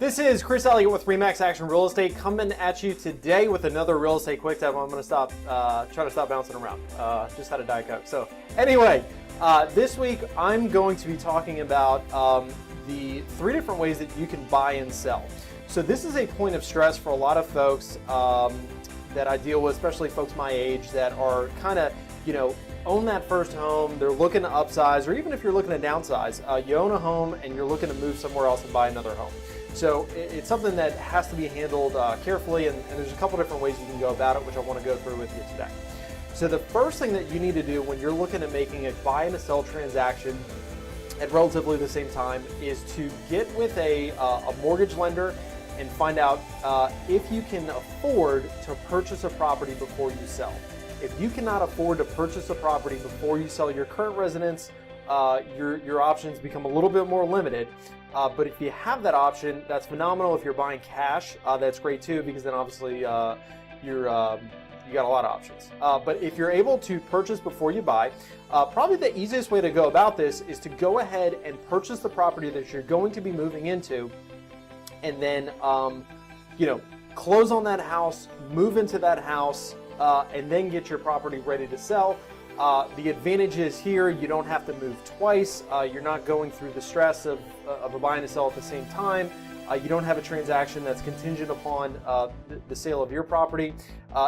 This is Chris Elliott with Remax Action Real Estate coming at you today with another real estate quick tip. I'm going to try to stop bouncing around. Just had a Diet Coke. So anyway, this week I'm going to be talking about the 3 different ways that you can buy and sell. So this is a point of stress for a lot of folks that I deal with, especially folks my age that are kind of, own that first home, they're looking to upsize, or even if you're looking to downsize, you own a home and you're looking to move somewhere else and buy another home. So it's something that has to be handled carefully, and there's a couple different ways you can go about it, which I want to go through with you today. So the first thing that you need to do when you're looking at making a buy and a sell transaction at relatively the same time is to get with a mortgage lender and find out if you can afford to purchase a property before you sell. If you cannot afford to purchase a property before you sell your current residence, your options become a little bit more limited. But if you have that option, that's phenomenal. If you're buying cash, that's great too, because then obviously you got a lot of options. But if you're able to purchase before you buy, probably the easiest way to go about this is to go ahead and purchase the property that you're going to be moving into, and then close on that house, move into that house, and then get your property ready to sell. The advantage is here, you don't have to move twice. You're not going through the stress of a buy and a sell at the same time. You don't have a transaction that's contingent upon the sale of your property.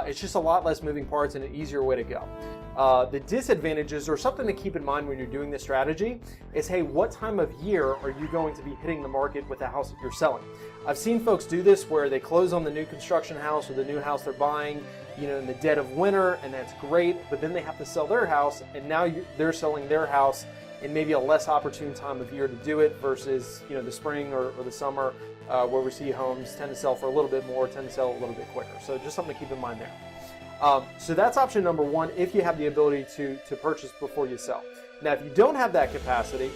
It's just a lot less moving parts and an easier way to go. The disadvantages, or something to keep in mind when you're doing this strategy, is, hey, what time of year are you going to be hitting the market with the house that you're selling? I've seen folks do this where they close on the new construction house or the new house they're buying, in the dead of winter, and that's great, but then they have to sell their house, and now they're selling their house in maybe a less opportune time of year to do it versus, the spring or the summer, where we see homes tend to sell for a little bit more, tend to sell a little bit quicker. So just something to keep in mind there. So that's option number 1, if you have the ability to purchase before you sell. Now, if you don't have that capacity,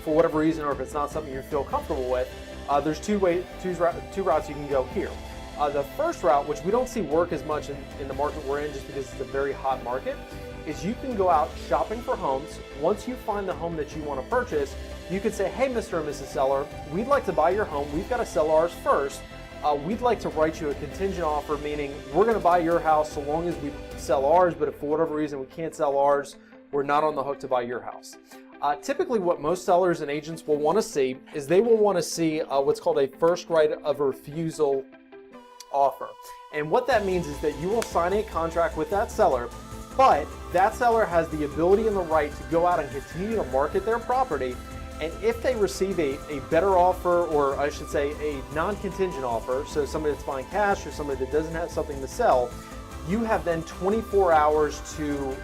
for whatever reason, or if it's not something you feel comfortable with, there's two routes you can go here. The first route, which we don't see work as much in the market we're in just because it's a very hot market, is you can go out shopping for homes. Once you find the home that you want to purchase, you could say, hey, Mr. and Mrs. Seller, we'd like to buy your home. We've got to sell ours first. We'd like to write you a contingent offer, meaning we're going to buy your house so long as we sell ours, but if for whatever reason we can't sell ours, we're not on the hook to buy your house. Typically what most sellers and agents will want to see is they will want to see what's called a first right of refusal offer. And what that means is that you will sign a contract with that seller, but that seller has the ability and the right to go out and continue to market their property. And if they receive a better offer, or I should say a non-contingent offer, so somebody that's buying cash or somebody that doesn't have something to sell, you have then 24 hours to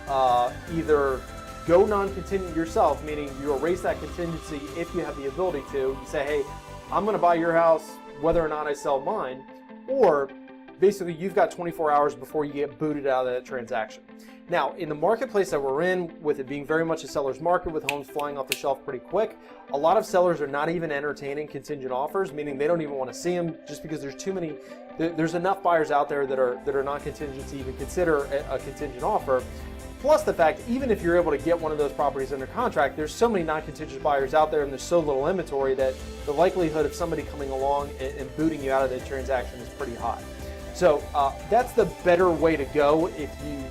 either go non-contingent yourself, meaning you erase that contingency if you have the ability to. You say, hey, I'm going to buy your house whether or not I sell mine, or basically you've got 24 hours before you get booted out of that transaction. Now, in the marketplace that we're in, with it being very much a seller's market with homes flying off the shelf pretty quick, a lot of sellers are not even entertaining contingent offers, meaning they don't even want to see them just because there's too many, there's enough buyers out there that are not contingent to even consider a contingent offer. Plus the fact, even if you're able to get one of those properties under contract, there's so many non-contingent buyers out there and there's so little inventory that the likelihood of somebody coming along and booting you out of the transaction is pretty high. So that's the better way to go if you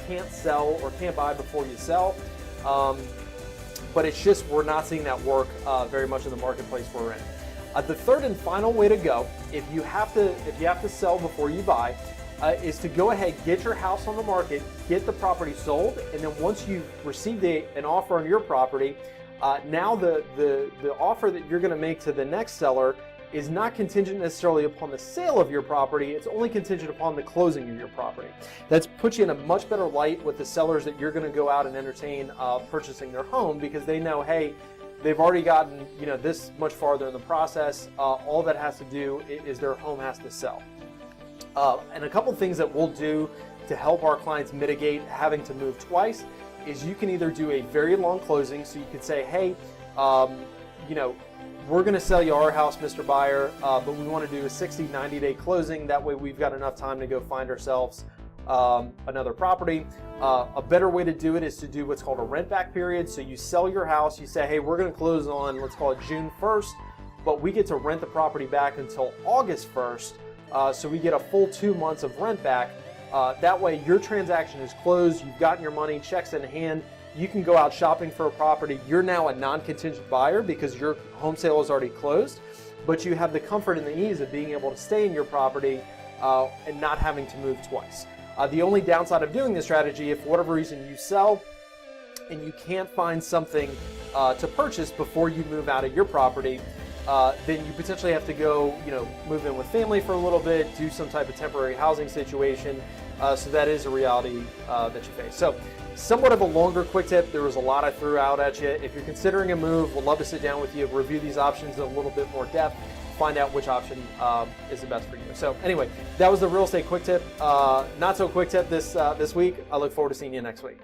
can't sell or can't buy before you sell. But it's just, we're not seeing that work very much in the marketplace we're in. The third and final way to go, if you have to sell before you buy, is to go ahead, get your house on the market, get the property sold, and then once you've received an offer on your property, now the offer that you're going to make to the next seller is not contingent necessarily upon the sale of your property, it's only contingent upon the closing of your property. That's puts you in a much better light with the sellers that you're going to go out and entertain purchasing their home, because they know, hey, they've already gotten this much farther in the process. All that has to do is their home has to sell. And a couple things that we'll do to help our clients mitigate having to move twice is you can either do a very long closing, so you could say, hey, we're going to sell you our house, Mr. Buyer, but we want to do a 60, 90-day closing. That way we've got enough time to go find ourselves another property. A better way to do it is to do what's called a rent back period. So you sell your house, you say, hey, we're going to close on, let's call it June 1st. but we get to rent the property back until August 1st. So we get a full 2 months of rent back. That way your transaction is closed, you've gotten your money, checks in hand, you can go out shopping for a property. You're now a non-contingent buyer because your home sale is already closed, but you have the comfort and the ease of being able to stay in your property and not having to move twice. The only downside of doing this strategy, if for whatever reason you sell and you can't find something to purchase before you move out of your property, then you potentially have to go, move in with family for a little bit, do some type of temporary housing situation. So that is a reality that you face. So somewhat of a longer quick tip. There was a lot I threw out at you. If you're considering a move, we'd love to sit down with you, review these options in a little bit more depth, find out which option is the best for you. So anyway, that was the real estate quick tip. Not so quick tip this week. I look forward to seeing you next week.